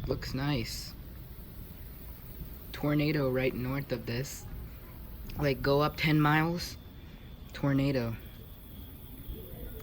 Looks nice. Tornado right north of this. Like, go up 10 miles. Tornado.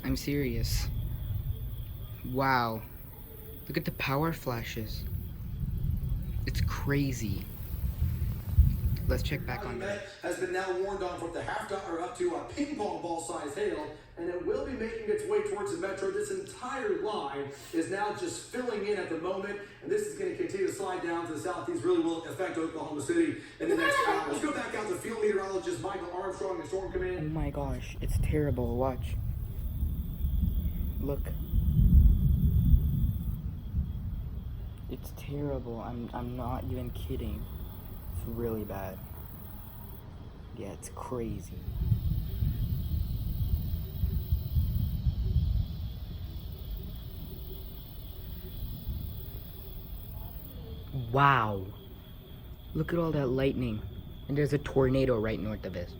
I'm serious. Wow. Look at the power flashes. It's crazy. Let's check back on that. Has been now warned on from the or up to a ping pong ball size hail, and it will be making its way towards the metro. This entire line is now just filling in at the moment, and this is going to continue to slide down to the southeast. Really will affect Oklahoma City in the next hour. Let's go back out to field meteorologist Michael Armstrong and Storm Command. Oh my gosh, it's terrible. Watch. Look. It's terrible. I'm not even kidding. It's really bad. Yeah, it's crazy. Wow. Look at all that lightning. And there's a tornado right north of it.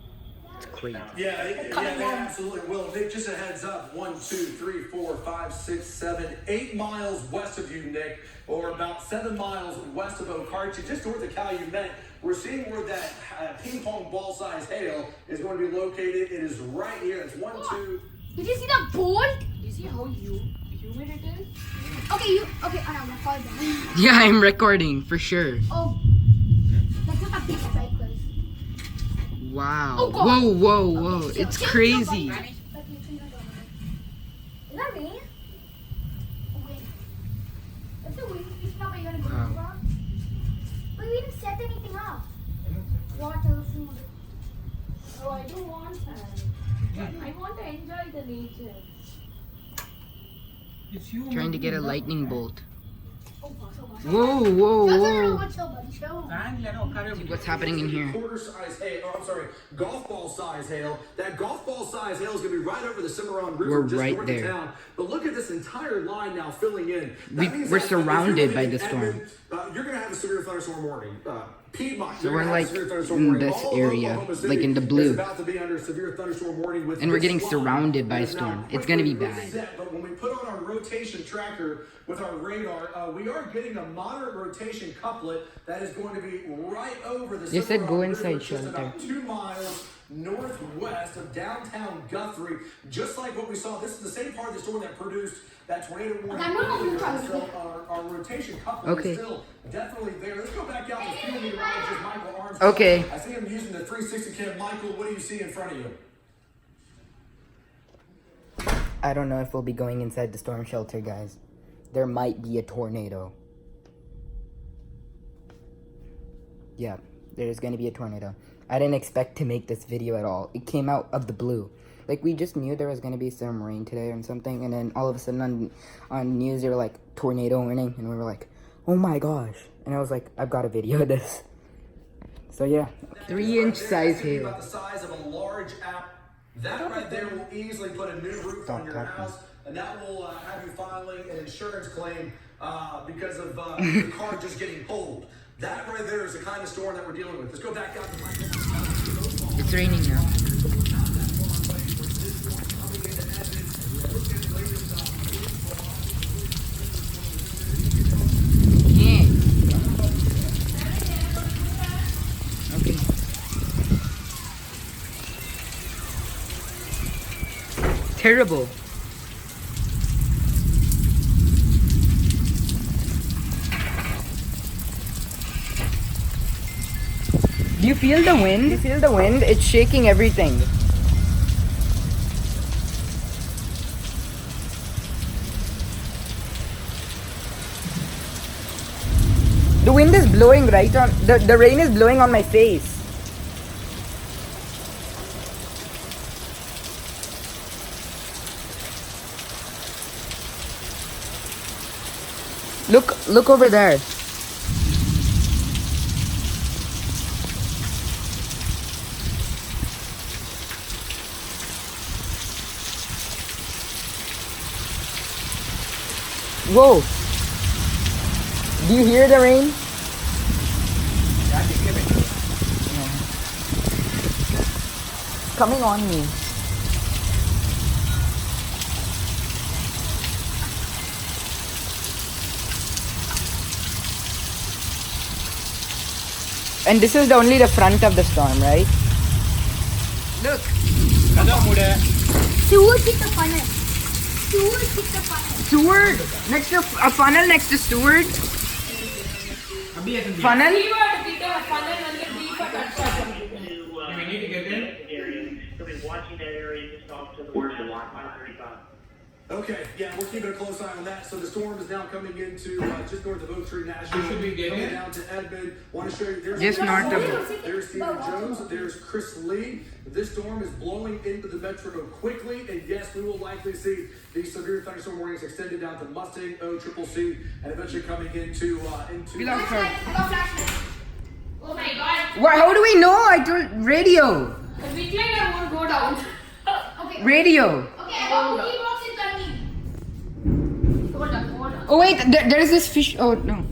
It's crazy. Yeah, they absolutely will. Nick, just a heads up. 1, 2, 3, 4, 5, 6, 7, 8 miles west of you, Nick, or about 7 miles west of Okarche, just north of Calumet. We're seeing where that ping pong ball size hail is going to be located. It is right here. It's 1, 2. Did you see that board? You see how humid it is? Okay, I'm recording. Yeah, I'm recording for sure. Oh, that's not a big cyclist. Wow. Oh, God. Whoa. Okay, It's crazy. Is that rain? Oh, wait. That's the wind. It's not what you're going to go over. But we didn't set anything up. Water, food. Oh, I don't want that. I want to enjoy the nature. Trying to get a lightning bolt. Oh, gosh. Whoa. Chill. See what's happening in here. Golf ball size hail. That golf ball size hail is going to be right over the Cimarron River, We're just right north there. of town. But look at this entire line now filling in. We're surrounded by the storm. You're going to have a severe thunderstorm warning. Piedmont, So we're like in this area, like in the blue. About to be under severe thunderstorm warning with And we're getting this surrounded by a line. storm. It's gonna be bad. But when we put on our rotation tracker with our radar, we are getting a moderate rotation couplet that is going to be right over the They said go Cimarron inside River, just shelter. about 2 miles northwest of downtown Guthrie. Just like what we saw, this is the same part of the storm that produced that tornado warning. So our rotation couplet is still definitely there. Let's go back out to field meteorologist Michael Armstrong. Okay. I see him using the 360 cam. Michael, what do you see in front of you? I don't know if we'll be going inside the storm shelter, guys. There might be a tornado. Yeah, there's gonna be a tornado. I didn't expect to make this video at all. It came out of the blue. Like, we just knew there was gonna be some rain today or something, and then all of a sudden on news they were like, tornado warning, and we were like, oh my gosh. And I was like, I've got to video this. So yeah, 3-inch size hail. About the size of a large apple. That right there will easily put a new roof on your house, and that will have you filing an insurance claim because of the car just getting pulled. That right there is the kind of storm that we're dealing with. Let's go back out to Michael. It's raining now. Yeah. Okay. Terrible. Do you feel the wind? You feel the wind? It's shaking everything. The wind is blowing right on, the rain is blowing on my face. Look over there. Whoa! Do you hear the rain? Yeah, I can hear it. It's coming on me. And this is only the front of the storm, right? Look. Seward hit the funnel. Seward hit the funnel. Steward. Next to a funnel next to steward. Funnel. We need to get in. So be watching that area just off to the west of I-35. Okay, yeah, we're keeping a close eye on that. So the storm is now coming into just north of Oak Tree National. Should we get coming in? down to Edmond. Want to show you. There's Just north of There's Stephen Jones. There's Chris Lee. This storm is blowing into the metro quickly, and yes, we will likely see these severe thunderstorm warnings extended down to Mustang, OCCC, and eventually coming into. We lost her. I got flashlight. Oh my god. What? How do we know? I told radio. The recliner won't go down. Okay. Radio. Okay, I got cookie box in front of me. Hold on, hold on. Oh wait, there is this fish. Oh no.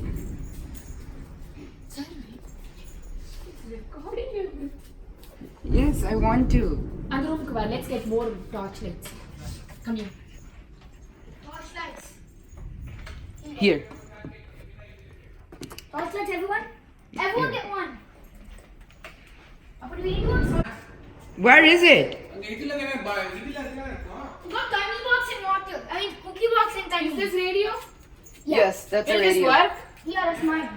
Recording. Yes, I want to. Androm, let's get more torchlights. Come here. Flashlights. Here. Flashlights, everyone. Everyone get one. What do we need one? Where is it? We got tiny box and water. I mean, cookie box and tiny. Is this radio? Yes, that's a Will this radio. work? Yeah, that's mine.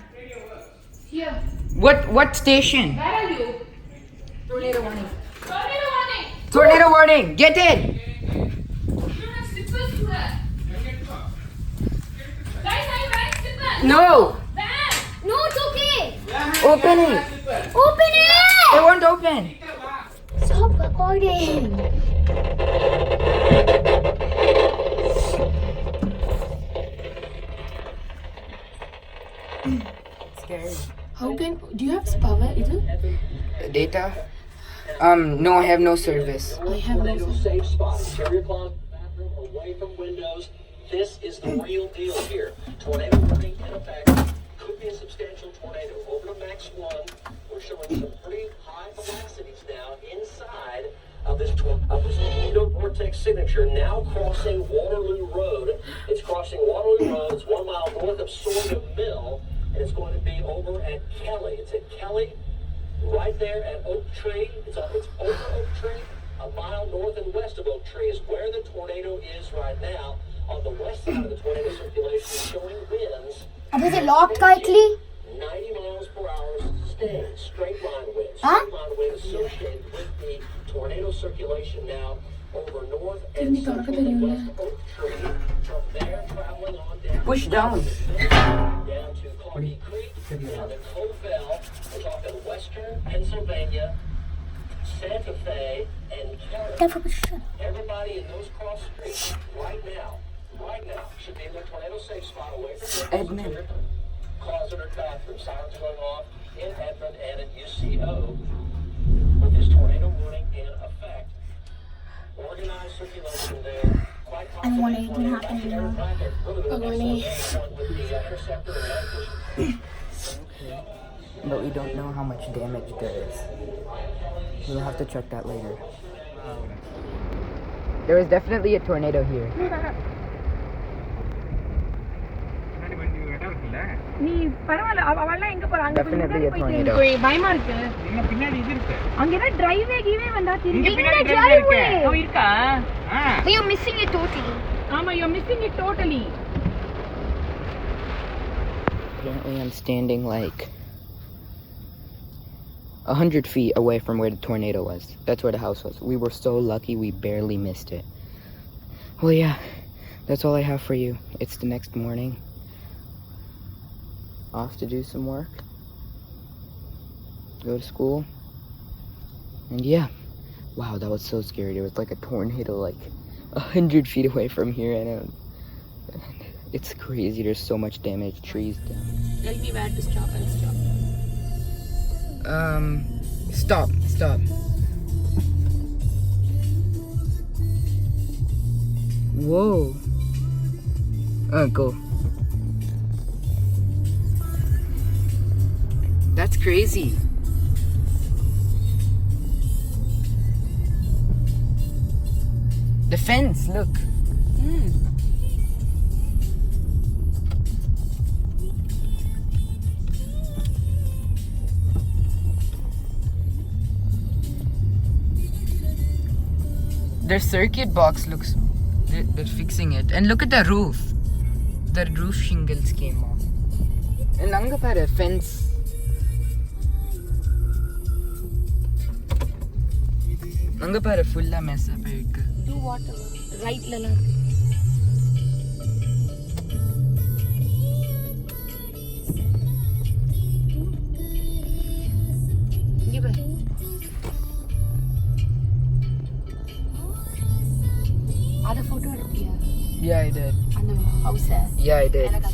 Here. What station? Where are you? Tornado warning. Tornado warning. Tornado warning. Get it. You don't have slippers to wear. Guys, are you wearing slippers? No. Where? No, it's okay. Open it. Open It it. won't open. Stop recording. Scary. How can, do you have power? Is it? Data? No, I have no service. I have no. Safe spot. Interior closet, bathroom, away from windows. This is the real deal here. Tornado warning in effect. Could be a substantial tornado. Over to Max 1. We're showing some pretty high velocities now inside of this tornado vortex signature, now crossing Waterloo Road. It's crossing Waterloo Road. It's 1 mile north of Sorghum Mill, and it's going to be over at Kelly. It's at Kelly, right there at Oak Tree. It's over Oak Tree. A mile north and west of Oak Tree is where the tornado is right now. On the west side of the tornado circulation, showing winds. Is it locked tightly? 90 miles per hour, staying straight line winds. Huh? Straight line wind associated with the tornado circulation now over north and central and west Oak Tree. From there, traveling on down. Push down. Down to Clarky Creek, down to Cobell. We're talking western Pennsylvania, Santa Fe, and Carroll. Everybody in those cross streets right now should be in their tornado safe spot away from Edmund. closet or bathroom. Sirens going off in Edmond and at UCO with this tornado warning in effect. Organized circulation there. Quite I don't want anything tornado happening air now. traffic. Really I want with the interceptor and night vision. But we don't know how much damage there is. We'll have to check that later. There was definitely a tornado here. நீ பரவாயில்ல அவளெல்லாம் எங்க போறா அங்க Definitely a tornado. பயமா இருக்கு அங்க என்ன டிரைவே கீவே வந்தா திரும்பி இருக்கா But you're missing it totally. ஆமா you're missing it totally. Apparently I'm standing like 100 feet away from where the tornado was. That's where the house was. We were so lucky we barely missed it. Well, yeah, that's all I have for you. It's the next morning. Off to do some work. Go to school. And yeah. Wow, that was so scary. There was like a tornado like 100 feet away from here. And it's crazy. There's so much damage. Trees down. Tell me where to stop and stop. Stop. Whoa. Go. That's crazy. The fence, look. Their circuit box looks. They're fixing it. And look at the roof. The roof shingles came off. And anga paru fence. Anga paru full mess up irukku. Do what? Right la la. Give it. Ada photo எடுத்தியா? Yeah, I did. அந்த house. Yeah, I did. எனக்கு